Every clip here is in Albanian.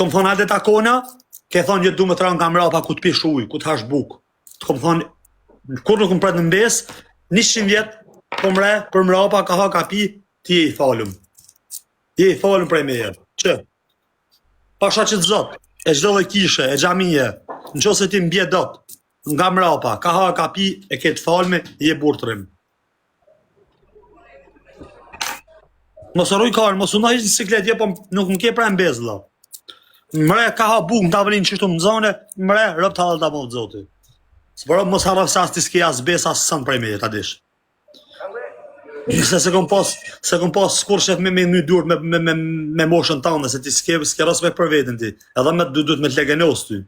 kom thonë hajde takona, ke thonë që du me të ranë nga mrapa ku të pish ujë, ku të hash bukë. Të kom thonë, kur nuk më pret në mbes, 100 vjetë, po mre, për mrapa, ka ha ka pi, ti je i falum. Ti je i falum prej meje. Që? Pasha që të zotë, e gjdo dhe kishe, e gjamije, në qo se ti mbje dot, nga mrapa, ka ha ka pi, e ke të falme, je burtërim. Mos rruj karë, mos unë ishtë në siklet, je, po nuk më ke prej mbez, la. Mre, ka ha buk në tavelin qështu më zone, mre, rëp të halë të avon të zoti. Së përë, mos harraf se as t'i s'ke as bes, as sën prej me, ta dish. Se kom pas skur shef me një dur me moshën tanë, se ti s'ke rësve për vetën ti, edhe me duhet me të legenos ty.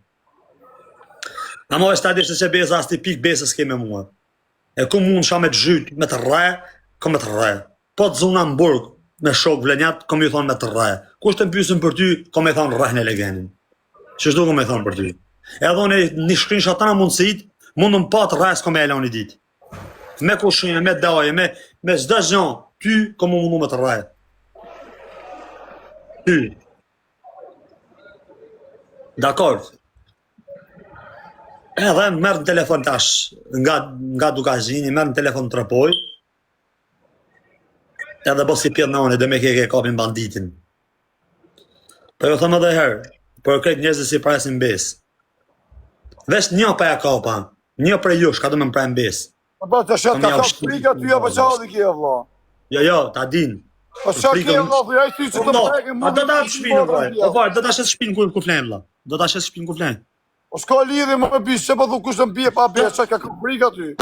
Në mo është ta dish se besa, as ti pik besë s'ke me mua. E ku mund shka me të zhyt, me të rre, kom me të rre. Po të zuna në burg, me shok vlenjat, kom ju thonë me të rre. Kusht të mpysin për ty, kom e thonë rreh në legenin. Qështu kom e thonë për ty. Edhe unë një shkrin shatana mundësit, mundën pa të rre s'kom e elon një dit. Me kushinë, me daje, me zda zhan, ty, kom mundu me të rre. Ty. Dakord. Edhe merë në telefon tash, nga dukazini, merë në telefon të rëpoj, edhe bo si pjetë në one, dhe me ke kapin banditin. Për jo thëmë edhe herë, për krejt njerëzë si presin bes. Vesh një pa ja kapa, një prej jush, ka du me më prejnë bes. Po të shetë ka ka frika ty, apo qa dhe kje, vla? Jo, ta din. Po qa kje, vla, për ja i ty që të mrejke, a do ta shpinë, vla. O farë, do ta shes shpinë ku flenë, vla. Do ta shes shpinë ku flenë. O s'ka lidhe më me bisë, që po dhu kushtë në bje pa bje, qa ka frika ty?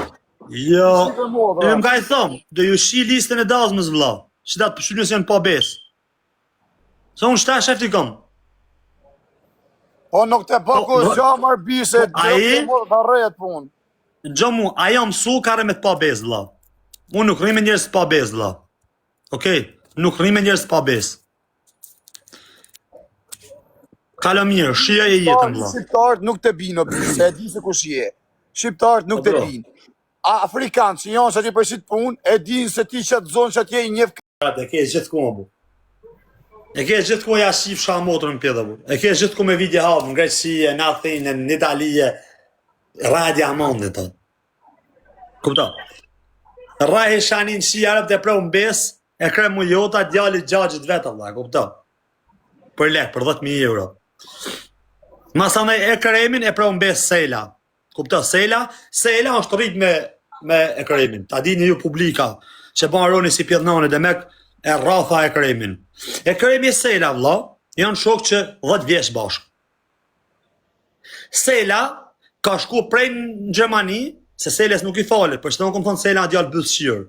Jo, dhe më ka i thomë, do ju shi listën e dazmës, vla. Që datë përshunjës janë pa besë. Se unë shta shefti kom. Po nuk te pako gja marë bise, gjë më të rejët punë. Gjo mu, ajo mësu kare me të pa besë, vla. Unë nuk rri me njerës të pa besë, vla. Okej, nuk rri me njerës të pa besë. Kalo mirë, shia e jetën, vla. Shqiptarët nuk të binë, se e di se ku shie. Shqiptarët nuk të binë. Afrikanë që janë që ti përshit punë, e dinë se ti që të zonë që t'je i njef E ke gjithë ku më bu. E ke gjithë ku ja shif shka motorën pjeda bu. E ke gjithë ku me vidje havë, në Greqësie, në Athinë, në Italije, radja amandit të. Kupta? Rahi shanin që jarëp dhe preu në besë, e kre mu jota djallit gjagjit vetë, vla, kupta? Për lek, për 10.000 euro. Masane e kremin e preu në besë Sela. Kupta? Sela është rrit me e kremin. Ta dini ju publika, që ban roni si pjedhnane dhe mek e rratha e kremin. E kremi e Sela, vla, janë shok që 10 vjeç bashkë. Sela ka shku prej në Gjermani, se Seles nuk i falet, për që të më kom thonë Sela djallë bësqyrë.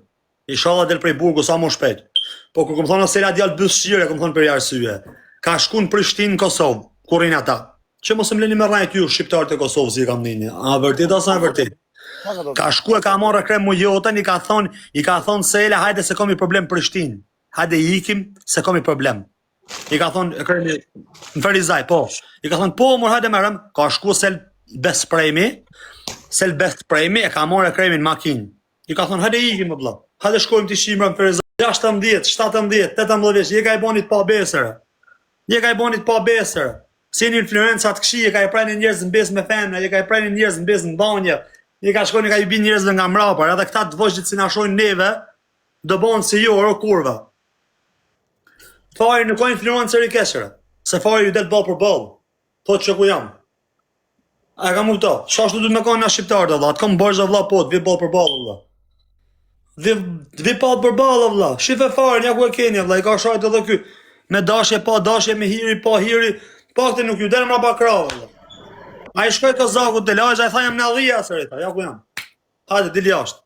I shala del prej burgu sa më shpejt. Po ku kom thonë Sela djallë bësqyrë, e kom thonë për jarësyje. Ka shku në Prishtinë, Kosovë, kurin ata. Që mos më leni me rajt ju shqiptarët e Kosovë, si i kam nini. A vërtit, asa e vërtit. Ka shku e ka marrë krem mu jotën, i ka thonë Sela, hajde se komi problem Prishtinë. Hajde i ikim se komi problem. I ka thonë, e kremi, në Ferizaj, po. I ka thonë, po, mor hajde merëm, ka shku Sel Best Premi, e ka marrë e kremi në makinë. I ka thonë, hajde i ikim, më bla. Hajde shkojmë të shimra në Ferizaj. 16, 17, 18 vjeç, je ka i bonit pa besër. Je ka i bonit pa besër. Si një influencat këshi, je ka i prejnë njerëz në besë me femna, je ka i prejnë njerëz në besë në banje, je ka shkojnë, je ka i bin njerëzve nga mrapar, edhe këta të vojgjit si na shojnë neve, do bonë si jo, oro kurva. Fari nuk ka influencer i keshre, se fari ju del ball për ball, thot që ku jam. A ka mu këta, shashtu du të me kanë nga shqiptarët, vla, të kam bërgja vla po, të vi ball për ball, vla. Të vi ball për ball, vla, shife fari, nja ku e kenja, vla, i ka shajt edhe ky, me dashje, pa dashje, me hiri, pa hiri, pakte nuk ju del mra bakrave, vla. A i shkoj Kazaku të lajsh, a i tha jam në dhija, sërita, ja ku jam. Hajde, dil jashtë.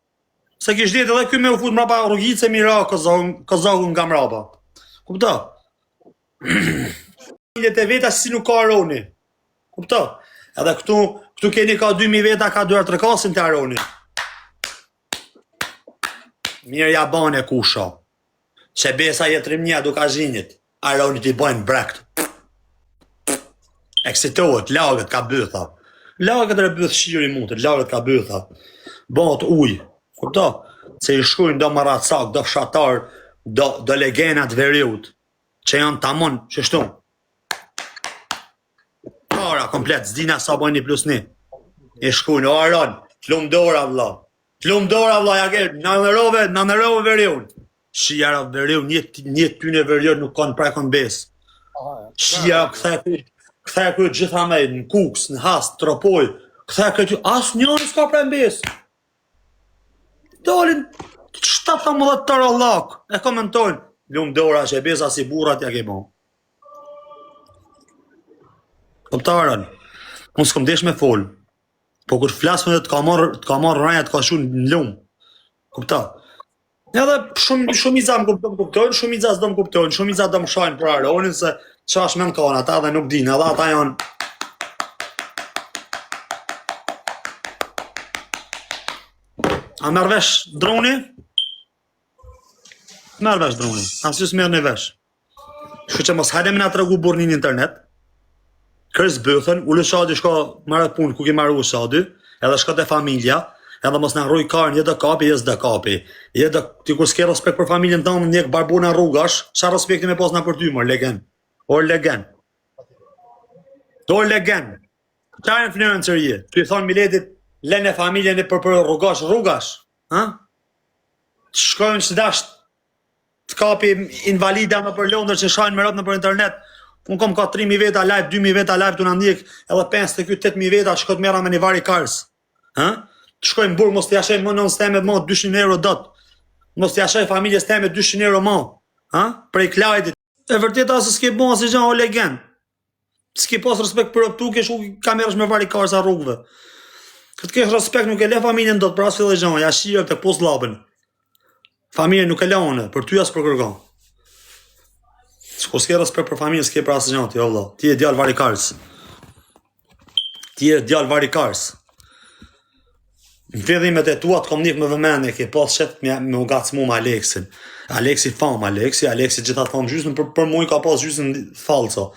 Se kish ditë edhe ky me u fut mrapa rrugice mira Kazaku nga mrapa. Kupta? Njët e veta si nuk ka aroni. Kupta? Edhe këtu keni ka 2000 veta ka duar të rekasin të aroni. Mirë ja bane kusha. Që besa jetërim një dukazhinit. Aroni t'i bojnë brekt. Eksitohet, lagët ka bëtha. Lagët e bëth shiri mundët, lagët ka bëtha. Bot uj. Kupta? Se i shkujnë do maracak, do fshatar, do legenat veriut. Që janë tamon, që shtu. Tara, komplet, zdina sa bojnë 1+1. E shkujnë, o Aron, t'lum dora, vla. T'lum dora, vla, ja ke, në nërove veriun. Shijara veriun, një tyne veriun nuk kanë prekon besë. Shijara këthe këtë gjitha me, në kuks, në hast, tropoj, këthe këtë, asë njëri s'ka prekon besë. Dalin, 17 tërë allak, e komentojnë, lum dora që e besa si burat ja ke bon. Koptarën, unë s'kom desh me fol, po kur flasme dhe t'ka marrë ranja t'ka shu në lumë. Kupta? Edhe shumica më kuptojnë, shumica s'do më kuptojnë, shumica do më shajnë për Aronin se qash me në kanë ata dhe nuk dinë, edhe ata janë. A merr vesh droni? Merr vesh droni, asyus merr në vesh. Shku që mos hajde me nga të regu burnin internet, kërës bëthën, u lëshadi shka marrë punë ku ki marrë u shadi, edhe shka të familja, edhe mos në rruj karën, je dhe kapi, je s'de kapi. Je dhe, ti kur s'ke respekt për familjen të në njek barbu në rrugash, qa respekti me pas në për ty, mër, legen. Or legen. Or legen. Qa influencer je? Tu i thonë Miletit, lene familjen e për rrugash. Ha? Të shkojnë që dasht, të kapi invalida në për Londër që shajnë më rëtë në për internet. Unë kom ka 3.000 veta live, 2.000 veta live të në ndjek, edhe 5 të këtë 8.000 veta që këtë mera me një vari kars. Ha? Të shkojnë burë, mos të jashej më nënës teme më 200 euro dot. Mos të jashej familjes teme 200 euro më. Ha? Prej klajtit. E vërteta se s'ke bon si gjanë o legend. S'ke pas respekt për tu, kesh u kamerësh me vari kars a rrugëve. Këtë kesh respekt nuk e le familjen dot, për asë fillë gjanë, ja shirë të post labën. Familjen nuk e le one, për ty as për kërgon. Ko s'ke respekt për familjen, s'ke për asë gjanë, ti o vla. Ti e djallë vari kars. Ti e djallë vari kars. Në fillimet e tua të kom njëf me vëmendje, ke pas shet me u gacmu me Aleksin. Aleksi fam, Aleksi gjithat fam gjysën, për muj ka pas gjysën falco.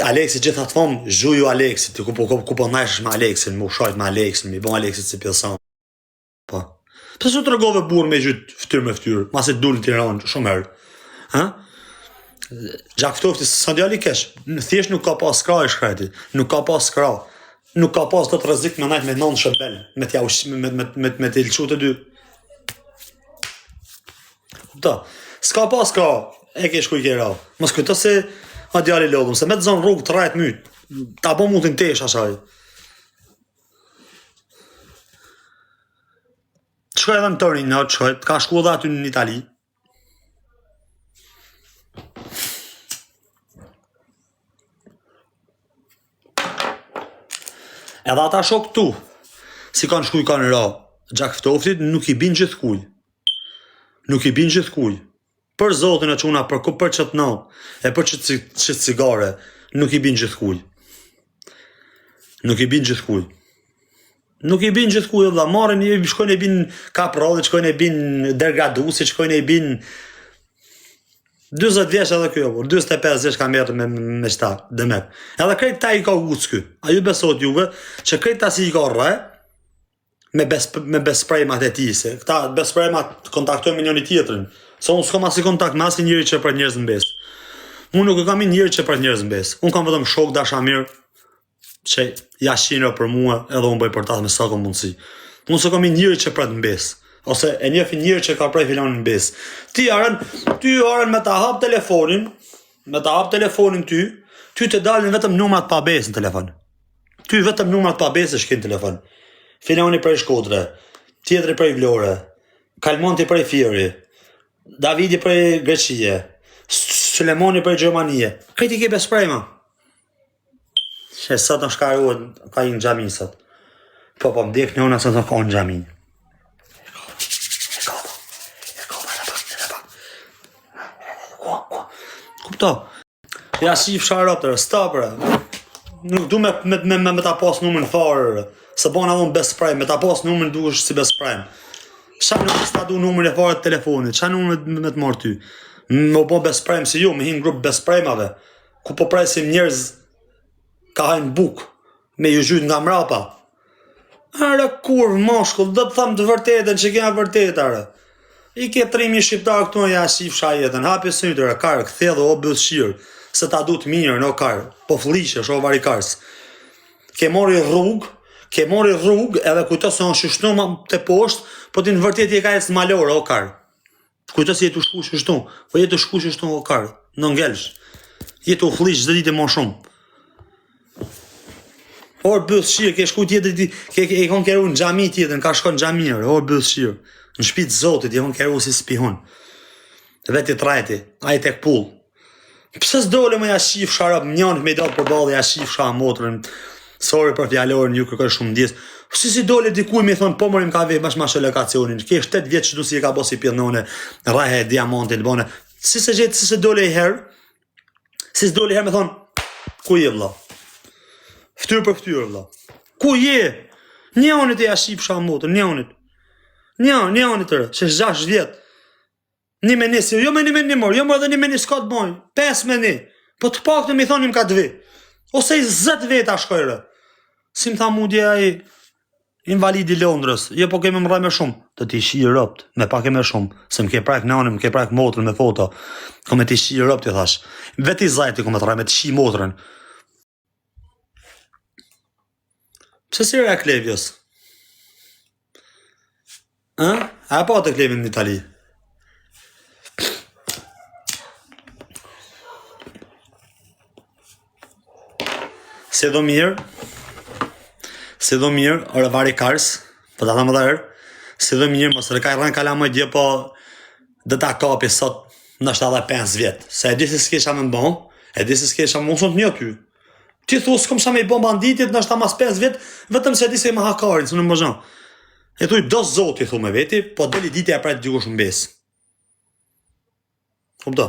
Aleksi gjithat fam, zhuju Aleksi, ti ku po najsh me Aleksin, mu shajt me Aleksin, mi bon Aleksit si pjesan. Po. Pëse që të regove burë me gjytë ftyrë me ftyrë, masit dulli Tiranë, shumë herë. Ha? Gjak Ftofti, së djali kesh, thjesht nuk ka pas skra i shkreti, nuk ka pas skra. Nuk ka pas të të rëzik me najt me nënë shëbel, me t'ja me t'ilqu të dy. Kupta, s'ka pas ka, e ke shkuj kjera. Mos kujto se a djali lodhëm, se me të zonë rrugë të rajt myt, ta po mutin tesh ashaj. Qëka edhe në tërni në qëkaj, t'ka shku edhe aty në Itali. Edhe ata shok tu, si kanë shkuj kanë ra, Gjak Ftoftit nuk i bin gjithë kuj. Nuk i bin gjithë kuj. Për zotin e quna, për qëtë natë, e për qëtë cigare, nuk i bin gjithë kuj. Nuk i bin gjithë kuj. Nuk i bin gjithë kuj, dhe marrin, shkojnë e bin kaprodhe, shkojnë e bin dergadusi, shkojnë e bin 20 vjeç edhe kjo, 25 vjeç ka mërë me shta, dëmet. Edhe krejt ta i ka ucë kjo. A ju besot juve, që krejt ta si i ka rre, me besprejmat e ti, se këta besprejmat kontaktojnë me njëni tjetërin. Se unë s'kam asi kontakt me asi njëri që për njerëz në besë. Unë nuk e kam i njëri që për njerëz në besë. Unë kam vetëm shok dasha mirë, që jashinër për mua, edhe unë bëj për ta me sa kom mundësi. Unë s'kam i njëri që për në besë. Ose e njëfi njërë që ka prej filonin në besë. Ty aren me ta hap telefonin, ty të dalin vetëm numrat pa besë në telefon. Ty vetëm numrat pa besë shkin në telefon. Filoni prej Shkodre, tjetëri prej Vlore, Kalmonti prej Fieri, Davidi prej Greqie, Sulemoni prej Gjermanie. Këti ke besprejma. Që sot në shkaruat ka i në gjami sot. Po mdek në unë asë të ka në gjami. Kupto, ja shif sharop të rëstapër, nuk du me ta pas numën farë, se bona dhëmë besprej, me ta pas numën du është si besprej. Qa nuk s'ta du numën e farë të telefonit, qa numën me të marë ty? Me bo besprej si ju, me hinë grupë besprejmave, ku po presim njerëz ka hajnë buk, me ju gjytë nga mrapa. Are kur, moshkull, dhe të thamë të vërtetën që kena vërtetare. I ke 3.000 shqiptarë këtu në ja shif shajetën, hapi së njëtëre, karë, këthe dhe o bëllë shirë. se ta du të mirë në kar, po fliqesh o varikars. Ke mori rrugë edhe kujto se on shishtu të poshtë, po ti në vërtet je ka ecë malore o kar. Kujto se je të shku shishtu, po je të shku shishtu o kar, në ngelsh. Je të u fliq çdo ditë më shumë. Or bëth shirë, ke shku tjetër, ke kon keru në xhami tjetër, ka shkon në xhamir, or bëth shirë. Në shtëpi të Zotit, je kon keru si spihun. Veti trajti, ai tek pull. Pse s'dole më ja shif sharap, njën me dal përballë ja shif sha motrën. Sorry për fjalorin, ju kërkoj shumë ndjes. Si dole dikuj me thon po morim ka ve bash mash lokacionin. Ke 8 vjet çdo si e ka bosi pjellnone, rrahe diamantin bone. Si se dole i herë. Si s'dole i herë me thon ku je vlla? Fytyr për fytyr vlla. Ku je? Njëonit e ja shif sha motrën, njëonit. Njëonit tërë, se 6 vjet. Një me një, jo me një mor, jo më edhe një me një s'ka të bojnë, 5 me një, po të pak të mi thonim ka 2, ose i 10 veta shkojre. Si më tha mundje ai invalidi Londrës, jo po kemi më rraj me shumë, të t'i shi i rëpt, me pak e me shumë, se më ke prajk nanim, më ke prajk motrën me foto, ko me t'i shi i rëpt, i thash, veti zajti ko me të rraj, me t'i shi motrën. Pse si re Klevjës? A pa të Klevjën në Itali? Se do mirë, orë varikars, po ta thamë dhe herë, se do mirë, mos rëkaj rënë kala më dje, po dhe ta kapi sot në 75 vjetë, se e di se s'kesha me mbon, e di se s'kesha më unë të një ty. Ti thu s'kom sha me i bon banditit në 75 vjetë, vetëm se e di se i më hakarin, së në më zhën. E thuj, do zoti, thu me veti, po deli diti e prajtë dikush në besë. Kupto?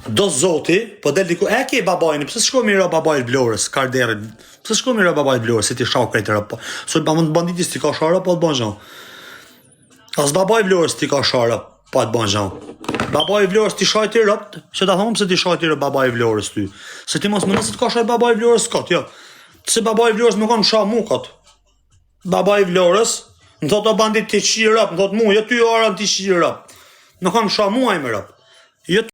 Do zoti, po del diku, e ke babajnë, pëse shko mi ra babajt Vlorës, karderit, pëse shko mi ra babajt Vlorës, si ti shau krejtë rëpë, po, so banditis ti ka shara, po të bon zhën. As babaj Vlorës ti ka shara, po të bon zhën. Babaj Vlorës ti shaj ti rëpë, që ta thomë pëse ti shaj ti rëpë babaj Vlorës ty, se ti mos më nëse të ka shaj babaj Vlorës kot, jo, se babaj Vlorës më konë shah mu kot. Babaj Vlorës, në thot o bandit ti shi rëpë, në thot mu, jo ty aran ti shi rëpë, më konë shah mu ajme rëpë.